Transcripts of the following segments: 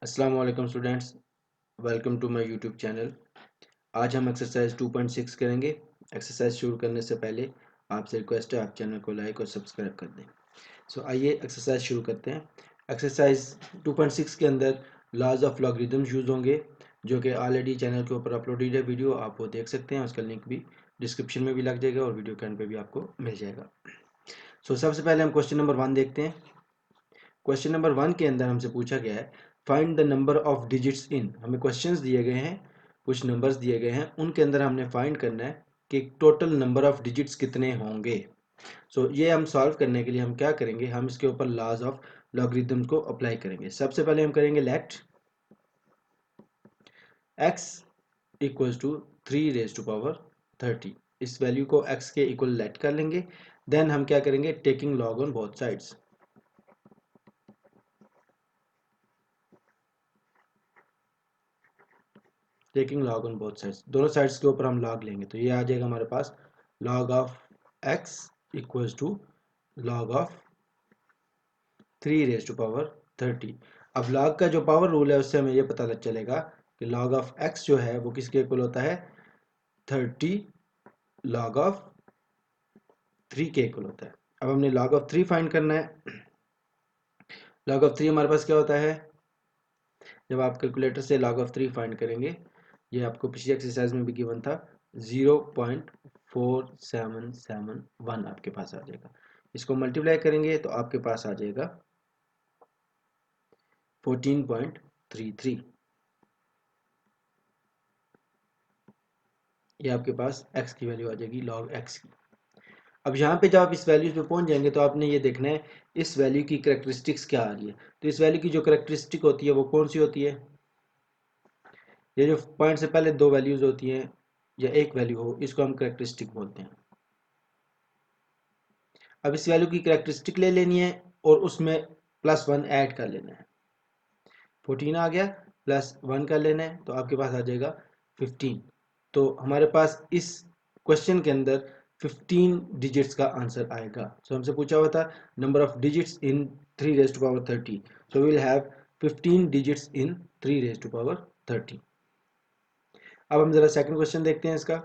अस्सलाम वालेकुम students, welcome to my YouTube channel. आज हम एक्सरसाइज 2.6 करेंगे। एक्सरसाइज शुरू करने से पहले आपसे रिक्वेस्ट है, आप चैनल को लाइक और सब्सक्राइब कर दें। आइए एक्सरसाइज शुरू करते हैं। एक्सरसाइज 2.6 के अंदर लॉज ऑफ लॉगरिदम्स यूज़ होंगे, जो कि ऑलरेडी चैनल के ऊपर अपलोडेड है वीडियो, आप वो देख सकते हैं। उसका लिंक भी डिस्क्रिप्शन में भी लग जाएगा और वीडियो के एंड पे भी आपको मिल जाएगा। सबसे पहले हम क्वेश्चन नंबर 1 देखते हैं। क्वेश्चन नंबर 1 के अंदर हमसे पूछा गया है find the number of digits इन। हमें क्वेश्चंस दिए गए हैं, कुछ नंबर्स दिए गए हैं, उनके अंदर हमने फाइंड करना है कि टोटल नंबर ऑफ डिजिट्स कितने होंगे। ये हम सॉल्व करने के लिए हम क्या करेंगे, हम इसके ऊपर लॉज ऑफ लॉगरिदम को अप्लाई करेंगे। सबसे पहले हम करेंगे let x equals to 3 raise to power 30। इस वैल्यू को x के इक्वल लेट कर लेंगे। देन हम क्या करेंगे, taking log on both sides. Taking log on both sides, दोनों साइड्स के ऊपर हम लॉग लेंगे, तो ये आ जाएगा हमारे पास log of x equals to log of 3 raise to power 30। अब लॉग का जो पावर रूल है उससे हमें ये पता लग चलेगा कि लॉग ऑफ x जो है वो किसके इक्वल होता है, 30 लॉग ऑफ 3 के इक्वल होता है। अब हमने लॉग ऑफ 3 फाइंड करना है। लॉग ऑफ 3 हमारे पास क्या होता है, जब आप कैलकुलेटर से log ऑफ 3 फाइंड करेंगे, ये आपको पिछली एक्सरसाइज में भी गिवन था, 0.4771 आपके पास आ जाएगा। इसको मल्टीप्लाई करेंगे तो आपके पास आ जाएगा 14.33। ये आपके पास x की वैल्यू आ जाएगी, log x की। अब यहाँ पे जब आप इस वैल्यू पे पहुंच जाएंगे तो आपने ये देखना है इस वैल्यू की करेक्टरिस्टिक्स क्या आ रही है। तो इस वैल्यू की जो करेक्टरिस्टिक होती है वो कौन सी होती है, ये जो पॉइंट से पहले दो वैल्यूज होती हैं या एक वैल्यू हो, इसको हम करेक्टरिस्टिक बोलते हैं। अब इस वैल्यू की करेक्टरिस्टिक ले लेनी है और उसमें +1 ऐड कर लेना है। 14 आ गया, +1 कर लेना है तो आपके पास आ जाएगा 15। तो हमारे पास इस क्वेश्चन के अंदर 15 डिजिट्स का आंसर आएगा। हमसे पूछा हुआ था number of digits in 3 raise to power 30। We will have 15 digits in 3 raise to power 30। अब हम जरा सेकंड क्वेश्चन देखते हैं इसका।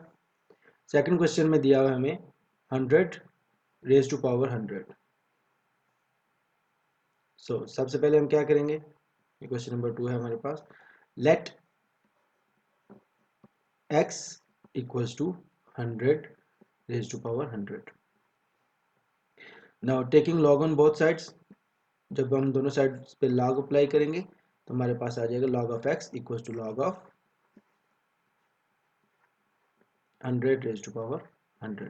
सेकंड क्वेश्चन में दिया हुआ है हमें 100 रेज टू पावर 100। सबसे पहले हम क्या करेंगे, क्वेश्चन नंबर 2 है हमारे पास, let x equals to 100 raise to power 100। Now taking log on both sides, जब हम दोनों साइड्स पे लॉग अप्लाई करेंगे तो हमारे पास आ जाएगा log of x equals to log of 100 raise to power 100।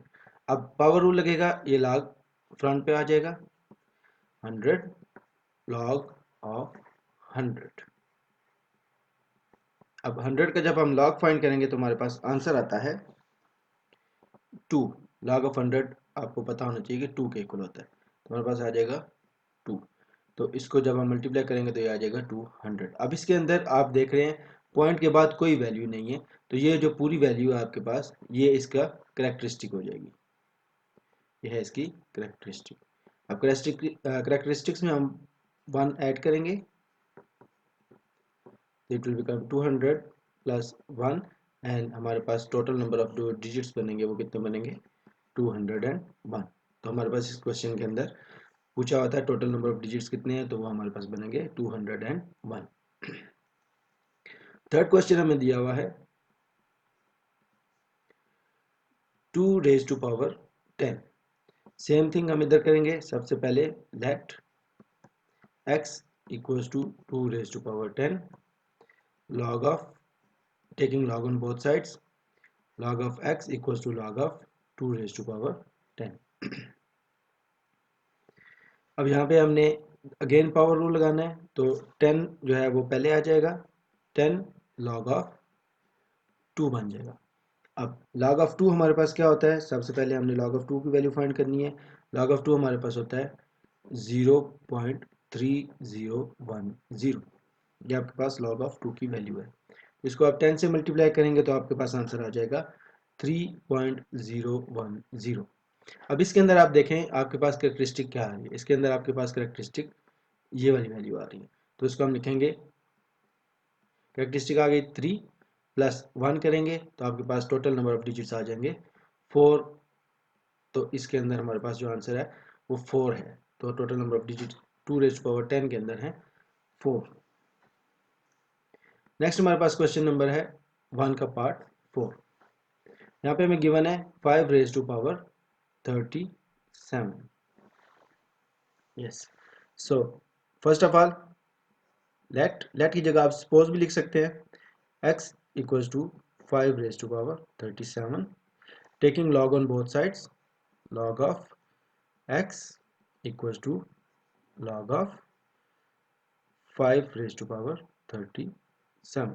अब पावर रूल लगेगा, ये log फ्रंट पे आ जाएगा, 100 log ऑफ 100। अब 100 का जब हम log फाइंड करेंगे तो हमारे पास आंसर आता है 2। log ऑफ 100 आपको पता होना चाहिए कि 2 के इक्वल होता है, तो हमारे पास आ जाएगा 2। तो इसको जब हम मल्टीप्लाई करेंगे तो ये आ जाएगा 200। अब इसके अंदर आप देख रहे हैं पॉइंट के बाद कोई वैल्यू नहीं है, तो ये जो पूरी वैल्यू है आपके पास, ये इसका करेक्टरिस्टिक हो जाएगी। ये है इसकी करेक्टरिस्टिक। अब करेक्टरिस्टिक्स में हम 1 ऐड करेंगे, it will become 200 plus 1, and हमारे पास टोटल नंबर ऑफ जो डिजिट्स बनेंगे वो कितने बनेंगे, 201। तो हमारे पास इस क्वेश्चन के अंदर पूछा हुआ था टोटल नंबर ऑफ डिजिट्स कितने हैं, तो वो हमारे पास बनेंगे 201। थर्ड क्वेश्चन हमें दिया हुआ है 2 raise to power 10। Same thing हम इधर करेंगे। सबसे पहले let x equals to 2 raise to power 10 log of, taking log on both sides, log of x equals to log of 2 raise to power 10। अब यहाँ पे हमने अगेन पावर रूल लगाना है, तो 10 जो है वो पहले आ जाएगा, 10 log ऑफ 2 बन जाएगा। अब log ऑफ 2 हमारे पास क्या होता है, सबसे पहले हमने log ऑफ 2 की वैल्यू फाइंड करनी है। log ऑफ 2 हमारे पास होता है 0.3010। ये आपके पास log ऑफ 2 की वैल्यू है। इसको आप 10 से मल्टीप्लाई करेंगे तो आपके पास आंसर आ जाएगा 3.010। अब इसके अंदर आप देखें आपके पास करेक्टरिस्टिक क्या आ रही है, इसके अंदर आपके पास करेक्टरिस्टिक ये वाली वैल्यू आ रही है, तो इसको हम लिखेंगे कैरेक्टरिस्टिक आ गई 3 प्लस 1 करेंगे तो आपके पास टोटल नंबर ऑफ डिजिट्स आ जाएंगे 4। तो इसके अंदर हमारे पास जो आंसर है वो 4 है। तो टोटल नंबर ऑफ डिजिट 2⁻10 के अंदर है 4। नेक्स्ट हमारे पास क्वेश्चन नंबर है 1 का पार्ट 4। यहाँ पे हमें गिवन है 5⁻37। Yes, so first of all let की जगह आप सपोज भी लिख सकते हैं। x equals to 5⁻37 taking log on both sides, log of x equals to log of 5⁻37।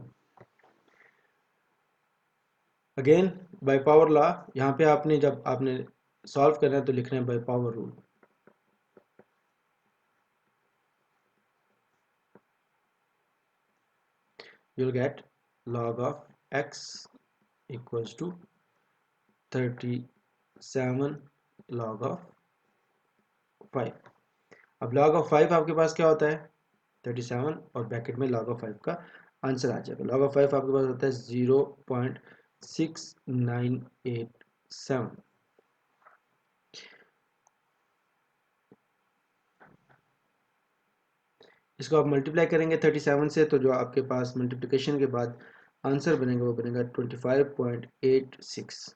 Again by power law, यहाँ पे आपने जब आपने सॉल्व करना है तो लिखना है by power rule. you'll get log of x equals to 37 log of 5। अब log of 5 आपके पास क्या होता है 37 और ब्रैकेट में log of 5 का आंसर आ जाएगा। log of 5 आपके पास होता है 0.6987। इसको आप मल्टीप्लाई करेंगे 37 से तो जो आपके पास मल्टीप्लिकेशन के बाद आंसर बनेगा वो बनेगा 25.86।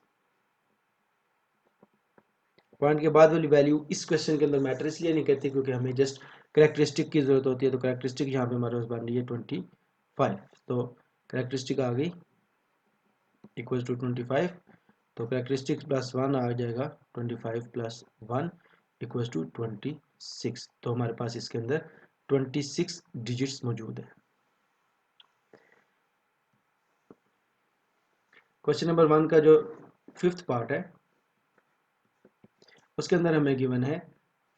पॉइंट के बाद वाली वैल्यू इस क्वेश्चन के अंदर मैटर इसलिए नहीं करती क्योंकि हमें जस्ट करेक्टरिस्टिक की जरूरत होती है। तो करेक्टरिस्टिक यहाँ पे हमारे पास बन रही है 25। तो करेक्टरिस्टिक आ गई इक्वल टू 25। तो करेक्टरिस्टिक प्लस 1 आ जाएगा 25 प्लस 1 इक्वल टू 26। तो हमारे पास इसके अंदर 26 डिजिट्स मौजूद है। क्वेश्चन नंबर 1 का जो 5th पार्ट है उसके अंदर हमें गिवन है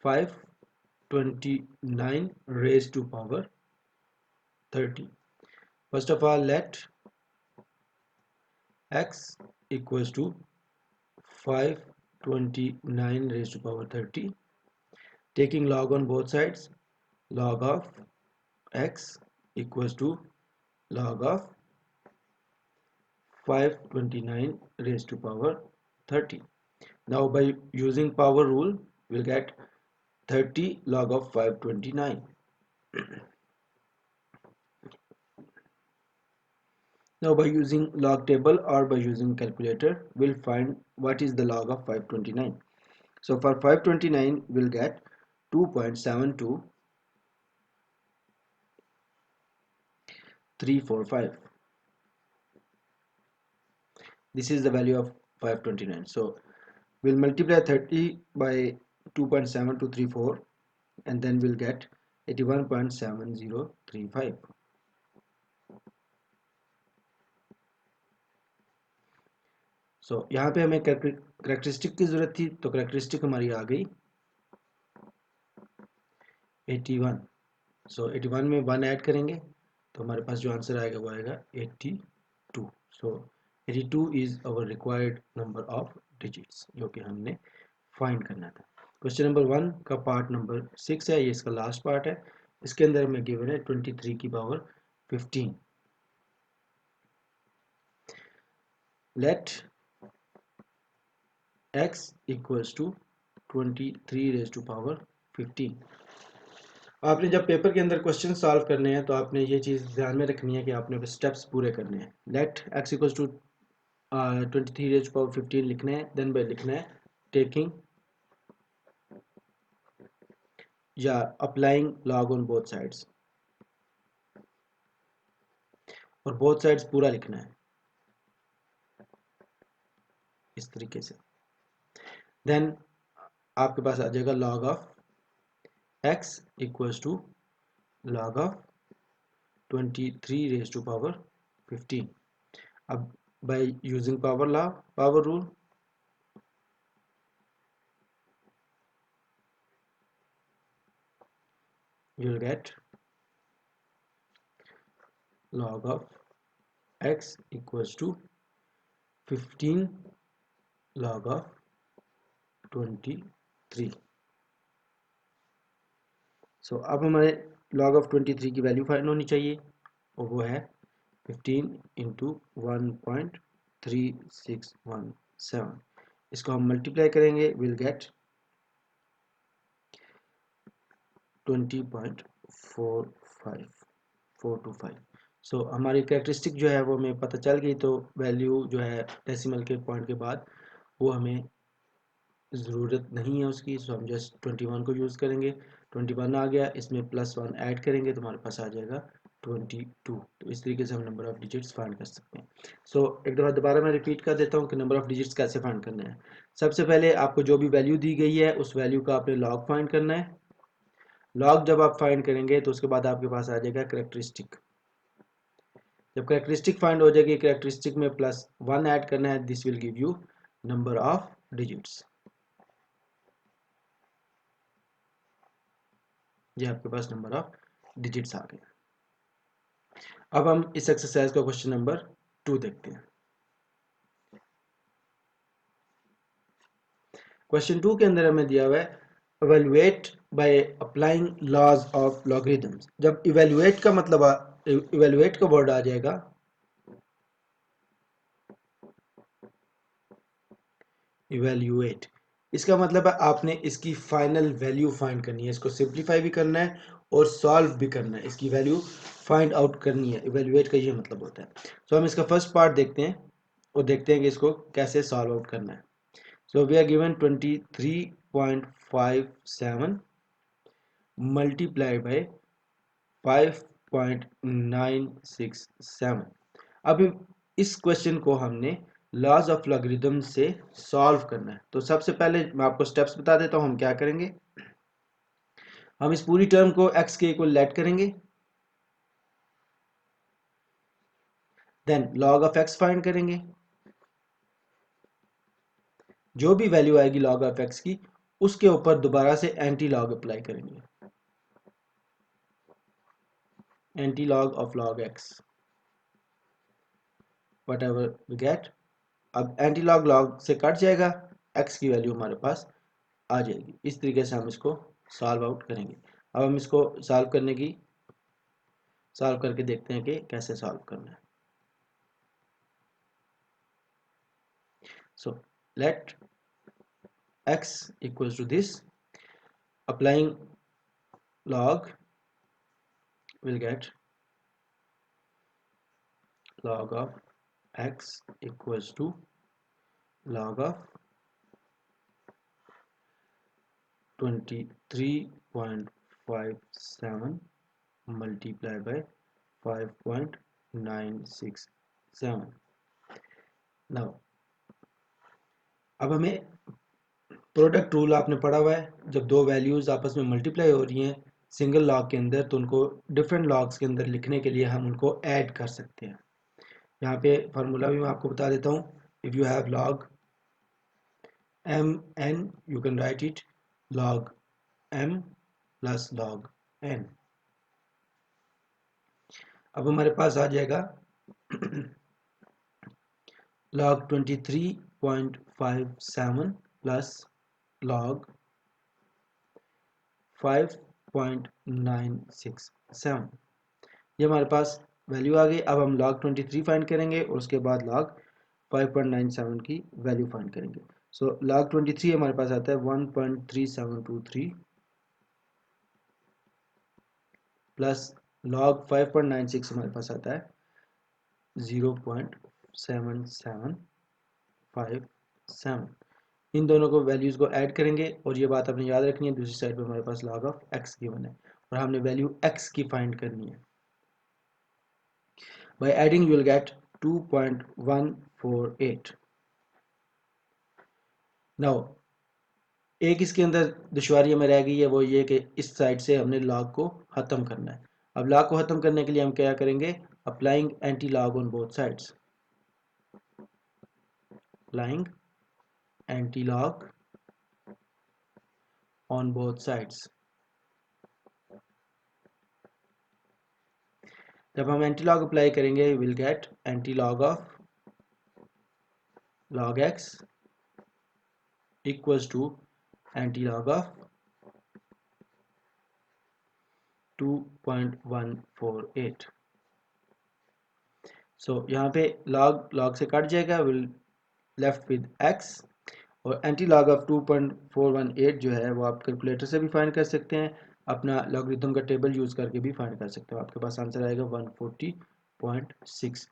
529 raise to power 30। First of all let x equals to 529 raise to power 30 taking log on both sides, log of x equals to log of 529 raised to power 30. Now by using power rule we'll get 30 log of 529. Now by using log table or by using calculator we'll find what is the log of 529. So for 529 we'll get 2.72345. This is the value of 529. So we'll multiply 30 by 2.7234 and then we'll get 81.7035. So यहाँ पे हमें characteristic की जरूरत थी तो characteristic हमारी आ गई 81। सो 81 में 1 ऐड करेंगे तो हमारे पास जो आंसर आएगा वो आएगा 82। So 82 is our required number of digits जो कि हमने फाइंड करना था। क्वेश्चन नंबर 1 का पार्ट नंबर 6 है, ये इसका लास्ट पार्ट है। इसके अंदर हमें गिवन है 23 की power 15। Let x equals to 23 raise to power 15। आपने जब पेपर के अंदर क्वेश्चन सॉल्व करने हैं तो आपने ये चीज़ ध्यान में रखनी है कि आपने स्टेप्स पूरे करने हैं। Let x equals to 23 raise to power 15 लिखना है, देन बाय लिखना है टेकिंग या applying log on both sides, और बोथ साइड्स पूरा लिखना है इस तरीके से। देन आपके पास आ जाएगा log of x equals to log of 23 raised to power 15. अब by using power law, power rule, you will get log of x equals to 15 log of 23. So अब हमारे log of 23 की वैल्यू फाइंड होनी चाहिए और वो है 15 into 1.3617, इसको हम मल्टीप्लाई करेंगे, विल गेट 20.45425। सो हमारी कैरेक्टरिस्टिक जो है वो हमें पता चल गई, तो वैल्यू जो है डेसिमल के पॉइंट के बाद वो हमें ज़रूरत नहीं है उसकी, सो हम जस्ट 21 को यूज़ करेंगे। 21 आ गया, इसमें +1 ऐड करेंगे तो हमारे पास आ जाएगा 22। तो इस तरीके से हम नंबर ऑफ़ डिजिट्स फाइंड कर सकते हैं। सो एक दफ़ा दोबारा मैं रिपीट कर देता हूँ कि नंबर ऑफ़ डिजिट्स कैसे फाइंड करना है। सबसे पहले आपको जो भी वैल्यू दी गई है उस वैल्यू का आपने लॉग फाइंड करना है। लॉग जब आप फाइंड करेंगे तो उसके बाद आपके पास आ जाएगा कैरेक्टरिस्टिक। जब कैरेक्टरिस्टिक फाइंड हो जाएगी, कैरेक्टरिस्टिक में +1 ऐड करना है, this will give you number of digits. ये आपके पास नंबर ऑफ डिजिट्स आ गए। अब हम इस एक्सरसाइज का क्वेश्चन नंबर 2 देखते हैं। क्वेश्चन 2 के अंदर हमें दिया हुआ है evaluate by applying laws of logarithms. जब इवेलुएट का मतलब इवेलुएट का वर्ड आ जाएगा, इवेल्युएट, इसका मतलब है आपने इसकी फाइनल वैल्यू फाइंड करनी है, इसको सिंप्लीफाई भी करना है और सॉल्व भी करना है, इसकी वैल्यू फाइंड आउट करनी है। इवेल्युएट का ये मतलब होता है। तो हम इसका फर्स्ट पार्ट देखते हैं और देखते हैं कि इसको कैसे सॉल्व आउट करना है। So we are given 23.57 multiply by 5.967। अब इस क्वेश्चन को हमने लॉज ऑफ लॉगरिथम से सॉल्व करना है। तो सबसे पहले मैं आपको स्टेप्स बता देता हूं हम क्या करेंगे। हम इस पूरी टर्म को x के इक्वल लेट करेंगे, then log of x find करेंगे। जो भी वैल्यू आएगी लॉग ऑफ x की, उसके ऊपर दोबारा से एंटी लॉग अप्लाई करेंगे, anti log of log x, whatever we get. अब एंटी लॉग लॉग से कट जाएगा, x की वैल्यू हमारे पास आ जाएगी। इस तरीके से हम इसको सॉल्व आउट करेंगे। अब हम इसको सॉल्व करके देखते हैं कि कैसे सॉल्व करना है। So let x equals to this, applying log will get log of x equals to log of 23.57 multiplied by 5.967। Now अब हमें प्रोडक्ट रूल आपने पढ़ा हुआ है, जब दो वैल्यूज आपस में मल्टीप्लाई हो रही हैं सिंगल लॉग के अंदर, तो उनको डिफरेंट लॉग्स के अंदर लिखने के लिए हम उनको ऐड कर सकते हैं। यहाँ पे फार्मूला भी मैं आपको बता देता हूँ। If you have log mn, you can write it log m plus log n। अब हमारे पास आ जाएगा log 23.57 प्लस log 5.967, ये हमारे पास वैल्यू आ गई। अब हम log 23 फाइंड करेंगे और उसके बाद log 5.97 की वैल्यू फाइंड करेंगे। सो log 23 हमारे पास आता है 1.3723 प्लस log 5.96 हमारे पास आता है 0.7757। इन दोनों को वैल्यूज़ को ऐड करेंगे और ये बात आपने याद रखनी है, दूसरी साइड पे हमारे पास log ऑफ x गिवन है और हमने वैल्यू x की फाइंड करनी है। By adding you will get 2.148। Now एक इसके अंदर दुश्वारी हमें रह गई है, वो ये कि इस साइड से हमने log को ख़त्म करना है। अब log को ख़त्म करने के लिए हम क्या करेंगे, applying anti log on both sides, applying anti log on both sides। जब हम एंटी लॉग अप्लाई करेंगे will get anti log of log x equals to anti log of 2.148। So यहाँ पे log से कट जाएगा, विल लेफ्ट विद x। और anti log of 2.418 जो है वो आप कैलकुलेटर से भी फाइंड कर सकते हैं, अपना लॉगरिथम का टेबल यूज़ करके भी फाइंड कर सकते हो। आपके पास आंसर आएगा 140.6।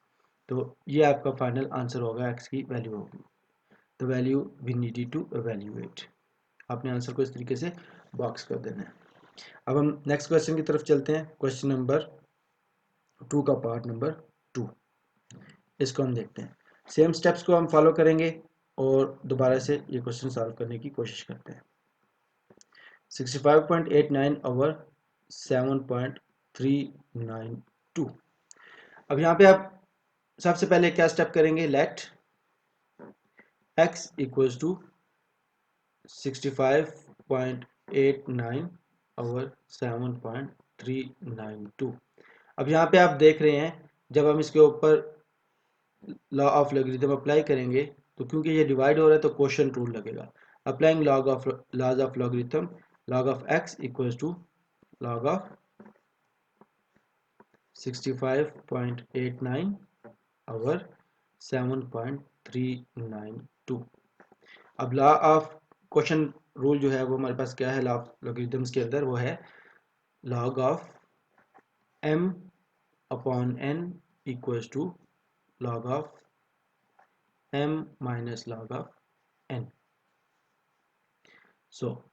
तो ये आपका फाइनल आंसर होगा, x की वैल्यू होगी, the value we needed to evaluate. आपने आंसर को इस तरीके से बॉक्स कर देना है। अब हम नेक्स्ट क्वेश्चन की तरफ चलते हैं, क्वेश्चन नंबर 2 का पार्ट नंबर 2। इसको हम देखते हैं, सेम स्टेप्स को हम फॉलो करेंगे और दोबारा से ये क्वेश्चन सॉल्व करने की कोशिश करते हैं। 65.89 ओवर 7.392। अब यहाँ पे आप सबसे पहले क्या स्टेप करेंगे, let x equals to 65.89 over 7.392। अब यहाँ पे आप देख रहे हैं, जब हम इसके ऊपर लॉ ऑफ लॉगरिथम अप्लाई करेंगे तो क्योंकि ये डिवाइड हो रहा है तो क्वोशिएंट रूल लगेगा। Applying laws of logarithm, log of x equals to log of 65.89 over 7.392। अब लॉ ऑफ क्वेश्चन रूल जो है वो हमारे पास क्या है, लॉ ऑफ लॉगरिथम्स के अंदर वो है log of m upon n equals to log of m minus log of n। So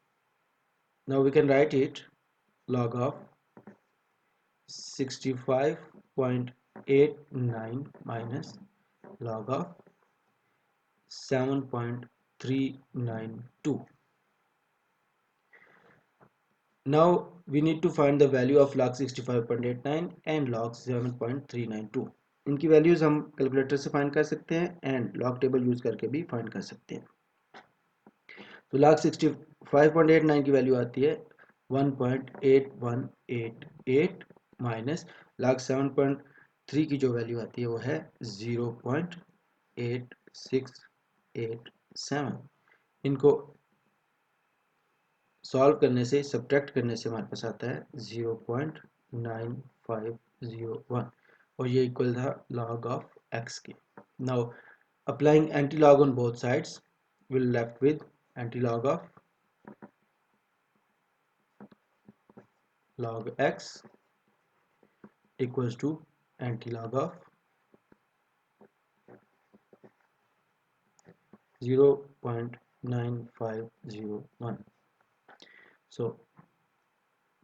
now we can write it log of 65.89 minus log of 7.392. Now we need to find the value of log 65.89 and log 7.392। इनकी values हम calculator से find कर सकते हैं and log table use करके भी find कर सकते हैं। तो log 65.89 की वैल्यू आती है 1.8188 माइनस log 7.3 की जो वैल्यू आती है वो है 0.8687। इनको सॉल्व करने से, सब्ट्रैक्ट करने से हमारे पास आता है 0.9501 और ये इक्वल था log ऑफ x के। Now applying anti log on both sides, will left with anti log of log x equals to anti-log of 0.9501। So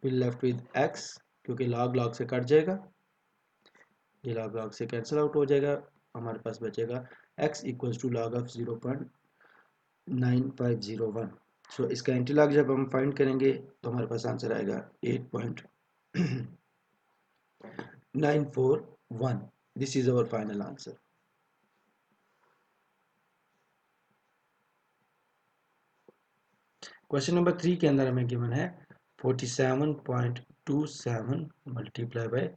we left with x, क्योंकि log से कट जाएगा, ये log से cancel out हो जाएगा, हमारे पास बचेगा x equals to log of 0.9501। So इसका एंटी लॉग जब हम फाइंड करेंगे तो हमारे पास आंसर आएगा 8.941। This is our final answer. Question number 3 के अंदर हमें गिवन है 47.27 मल्टीप्लाई बाय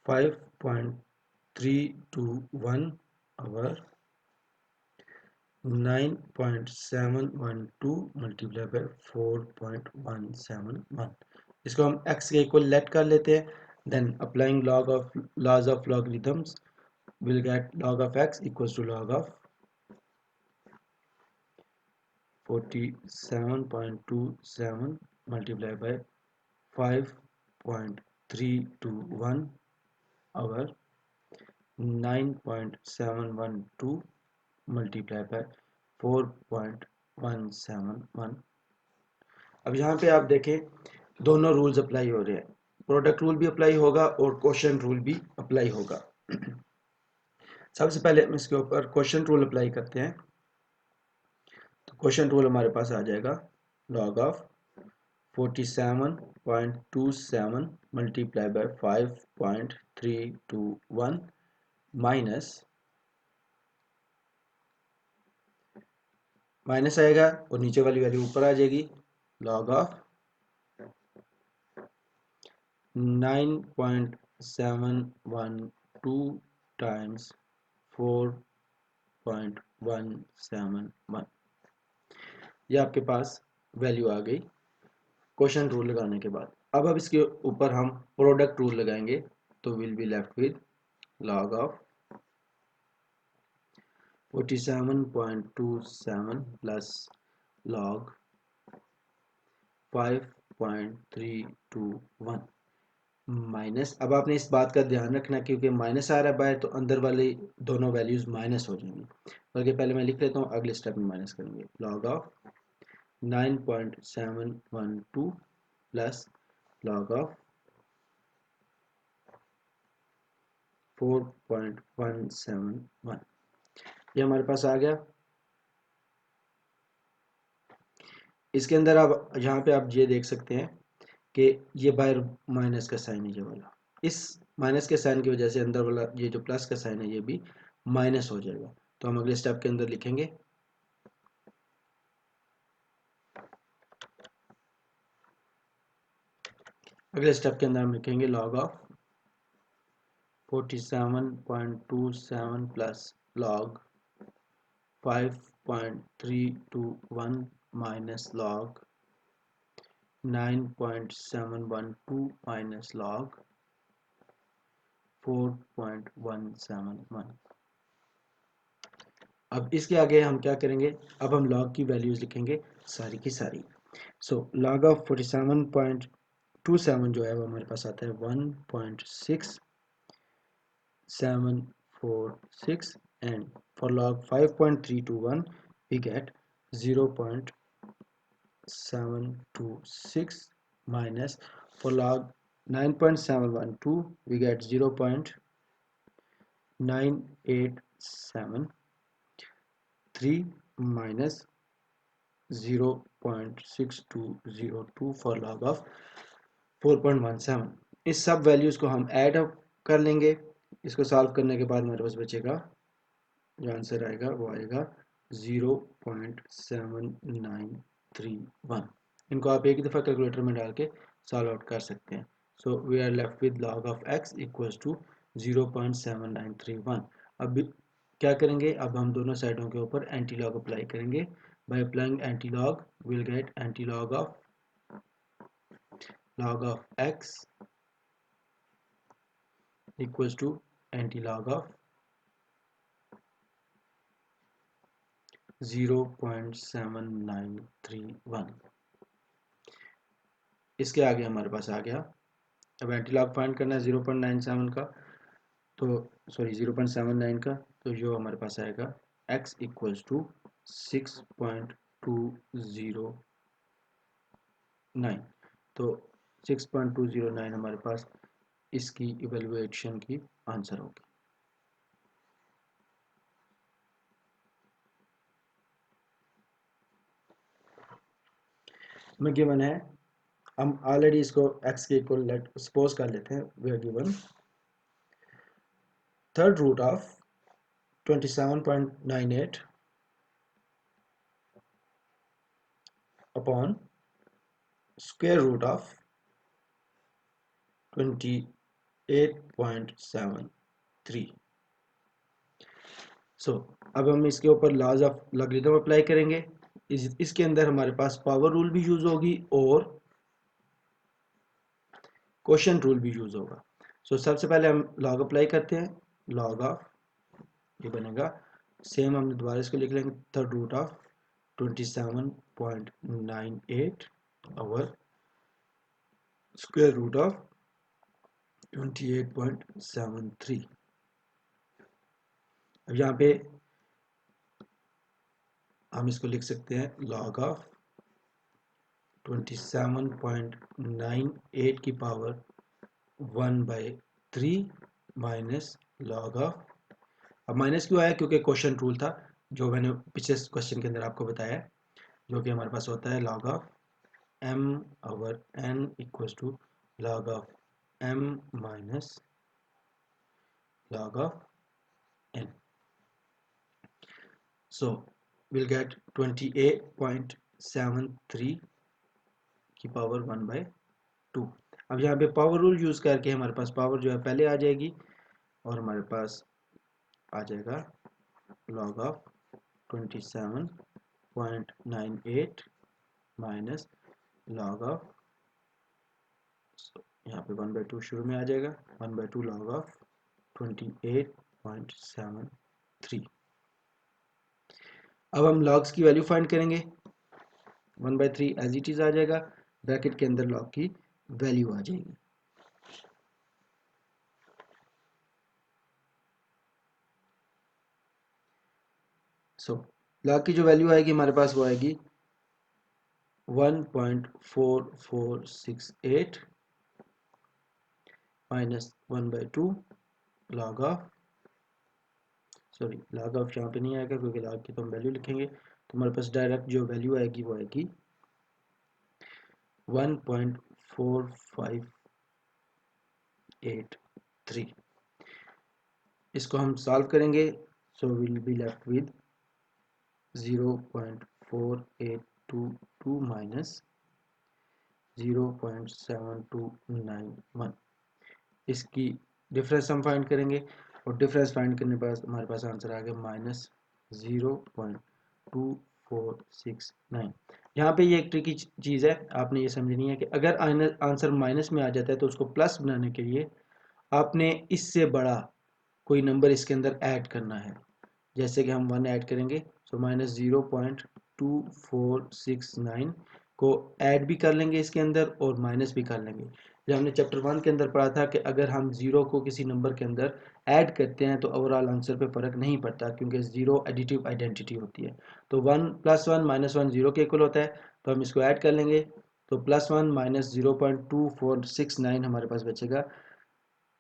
5.321 और 9.712 मल्टीप्लाई बाय 4.171। इसको हम x के इक्वल लेट कर लेते हैं, then applying laws of logarithms, will get log of x equals to log of 47.27 multiplied by 5.321 over 9.712 multiplied by 4.171। अब यहाँ पे आप देखें दोनों रूल्स अप्लाई हो रहे हैं, प्रोडक्ट रूल भी अप्लाई होगा और क्वोशिएंट रूल भी अप्लाई होगा। सबसे पहले हम इसके ऊपर क्वोशिएंट रूल अप्लाई करते हैं। तो क्वोशिएंट रूल हमारे पास आ जाएगा log of 47.27 multiply by 5.321 minus आएगा और नीचे वाली वैल्यू ऊपर आ जाएगी, log ऑफ 9.712 टाइम्स 4.171। ये आपके पास वैल्यू आ गई क्वोशिएंट रूल लगाने के बाद। अब इसके ऊपर हम प्रोडक्ट रूल लगाएंगे तो will be left with log of 47.27 plus log 5.321 minus, अब आपने इस बात का ध्यान रखना क्योंकि माइनस आ रहा है बाहर, तो अंदर वाली दोनों वैल्यूज माइनस हो जाएंगी। बल्कि पहले मैं लिख लेता हूँ, अगले स्टेप में माइनस करेंगे। Log of 9.712 plus log of 4.171, ये हमारे पास आ गया। इसके अंदर आप यहाँ पे आप ये देख सकते हैं कि ये बाहर माइनस का साइन है, ये वाला, इस माइनस के साइन की वजह से अंदर वाला ये जो प्लस का साइन है ये भी माइनस हो जाएगा। तो हम अगले स्टेप के अंदर लिखेंगे, अगले स्टेप के अंदर हम लिखेंगे log of 47.27 plus log 5.321 minus log 9.712 minus log 4.171। अब इसके आगे हम क्या करेंगे, अब हम लॉग की वैल्यूज लिखेंगे सारी की सारी। सो लॉग ऑफ 47.27 जो है वो हमारे पास आता है 1.6746, and for log 5.321 we get 0.726 minus for log 9.712 we get 0.9873 minus 0.6202 for log of 4.17। इस सब वैल्यूज को हम ऐड कर लेंगे। इसको सॉल्व करने के बाद हमारे पास बचेगा, जो आंसर आएगा वो आएगा 0.7931। इनको आप एक ही दफ़ा कैलकुलेटर में डाल के सॉल्व आउट कर सकते हैं। So we are left with log of x equals to 0.7931। अब क्या करेंगे, अब हम दोनों साइडों के ऊपर एंटी लॉग अप्लाई करेंगे। By applying anti log will get anti log of x equals to anti log of 0.7931। इसके आगे हमारे पास आ गया, अब एंटी लॉग फाइंड करना है 0.97 का, तो सॉरी 0.79 का, तो जो हमारे पास आएगा x इक्वल्स टू 6.209। तो 6.209 हमारे पास इसकी इवेल्युएशन की आंसर होगी। में गिवन है, हम ऑलरेडी इसको x के इक्वल लेट सपोज कर लेते हैं। We are given third root of 27.98 upon square root of 28.73। सो अब हम इसके ऊपर लॉज ऑफ लॉगरिथम अप्लाई करेंगे। इसके अंदर हमारे पास पावर रूल भी यूज होगी और क्वोशिएंट रूल भी यूज होगा। सो सबसे पहले हम लॉग अप्लाई करते हैं। लॉग ऑफ, ये बनेगा सेम, हम दोबारा इसको लिख लेंगे, third root of 27.98 over square root of 28.73। अब यहाँ पे हम इसको लिख सकते हैं लॉग ऑफ 27.98 की पावर 1/3 माइनस लॉग ऑफ, अब माइनस क्यों आया, क्योंकि क्वेश्चन रूल था जो मैंने पिछले क्वेश्चन के अंदर आपको बताया, जो कि हमारे पास होता है log of m over n equals to log of m minus log of n। So we'll get 28.73 की पावर 1/2। अब यहाँ पे पावर रूल यूज करके हमारे पास पावर जो है पहले आ जाएगी और हमारे पास आ जाएगा log of 27.98 minus log of, यहाँ पे 1/2 शुरू में आ जाएगा, 1/2 log of 28.73। अब हम लॉग्स की वैल्यू फाइंड करेंगे। 1/3 एज इट इज आ जाएगा, ब्रैकेट के अंदर लॉग की वैल्यू आ जाएगी। सो लॉग की जो वैल्यू आएगी हमारे पास वो आएगी 1.4468 minus 1/2 log of, sorry log of यहाँ पे नहीं आएगा क्योंकि लॉग की तो हम वैल्यू लिखेंगे, तो हमारे पास डायरेक्ट जो वैल्यू आएगी वो आएगी 1.4583। इसको हम सॉल्व करेंगे, so will be left with 0.4822 minus 0.7291। इसकी डिफरेंस हम फाइंड करेंगे और डिफरेंस फाइंड करने पर हमारे पास आंसर आ गया माइनस 0.2469। यहाँ पे ये एक ट्रिकी चीज़ है, आपने ये समझनी है कि अगर आंसर माइनस में आ जाता है तो उसको प्लस बनाने के लिए आपने इससे बड़ा कोई नंबर इसके अंदर ऐड करना है। जैसे कि हम 1 ऐड करेंगे, सो माइनस 0.2469 को ऐड भी कर लेंगे इसके अंदर और माइनस भी कर लेंगे। जब हमने चैप्टर 1 के अंदर पढ़ा था कि अगर हम ज़ीरो को किसी नंबर के अंदर ऐड करते हैं तो ओवरऑल आंसर पे फ़र्क नहीं पड़ता, क्योंकि ज़ीरो एडिटिव आइडेंटिटी होती है। तो 1 + 1 - 1 ज़ीरो के इक्वल होता है, तो हम इसको ऐड कर लेंगे, तो +1 माइनस 0.2469 हमारे पास बचेगा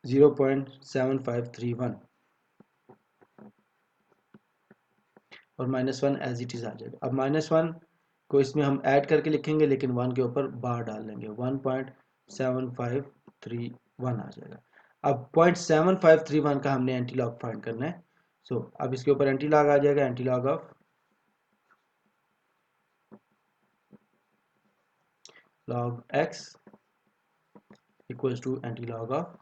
0.7531 और -1 एज इट इज़ आ जाएगा। अब -1 को इसमें हम ऐड करके लिखेंगे, लेकिन 1 के ऊपर बार डाल लेंगे, 1.7531 आ जाएगा। अब 0.7531 का हमने एंटी लॉग फाइंड करना है। सो अब इसके ऊपर एंटी लॉग आ जाएगा, anti log of log x equals to anti log of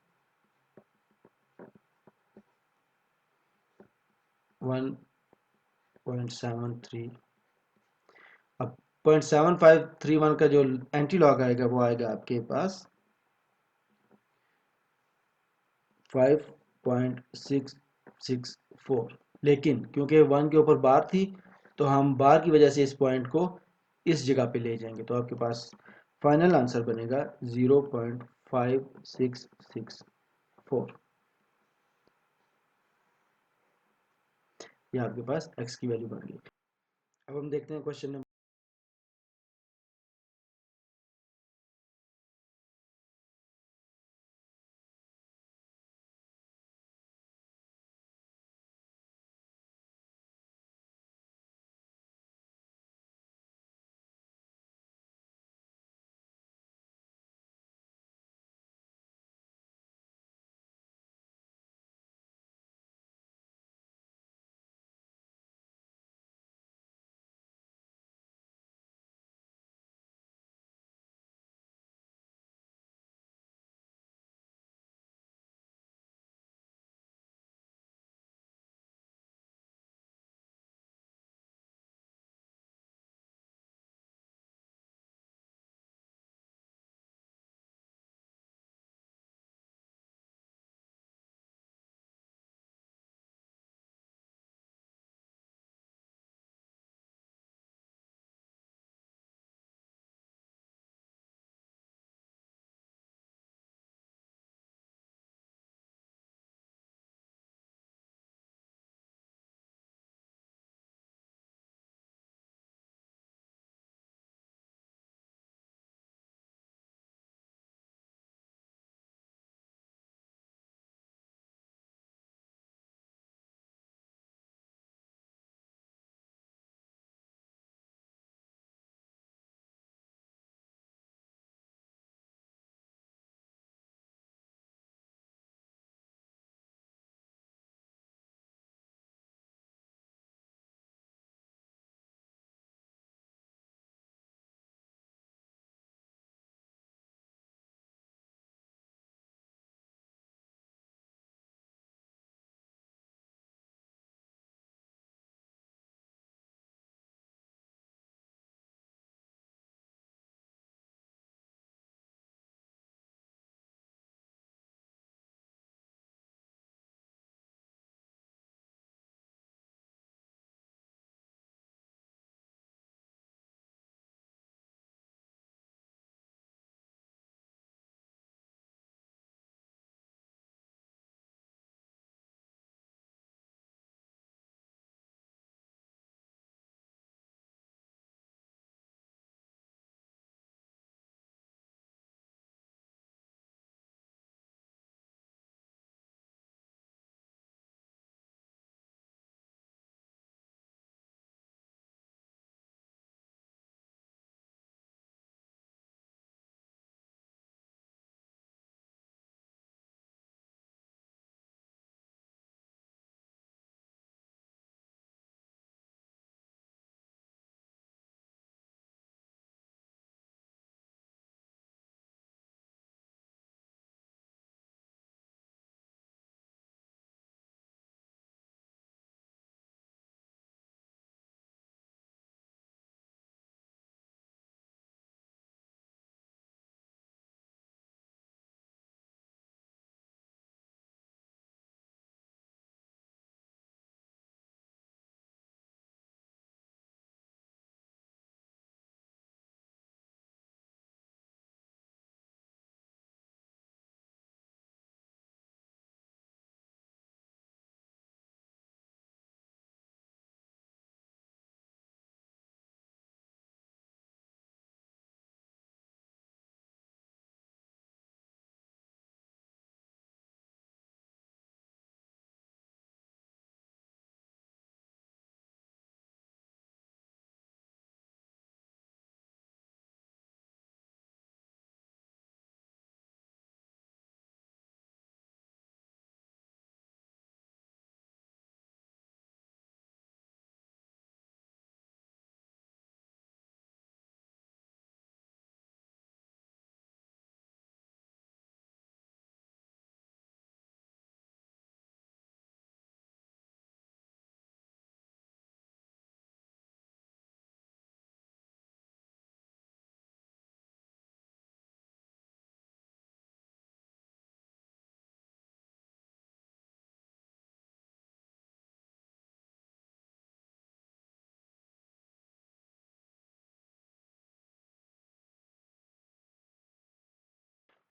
1.73। अब 0.7531 का जो एंटी लॉग आएगा वो आएगा आपके पास 5.664, लेकिन क्योंकि 1 के ऊपर बार थी तो हम बार की वजह से इस पॉइंट को इस जगह पे ले जाएंगे, तो आपके पास फाइनल आंसर बनेगा 0.5664। ये आपके पास x की वैल्यू बन गई। अब हम देखते हैं क्वेश्चन नंबर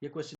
ये क्वेश्चन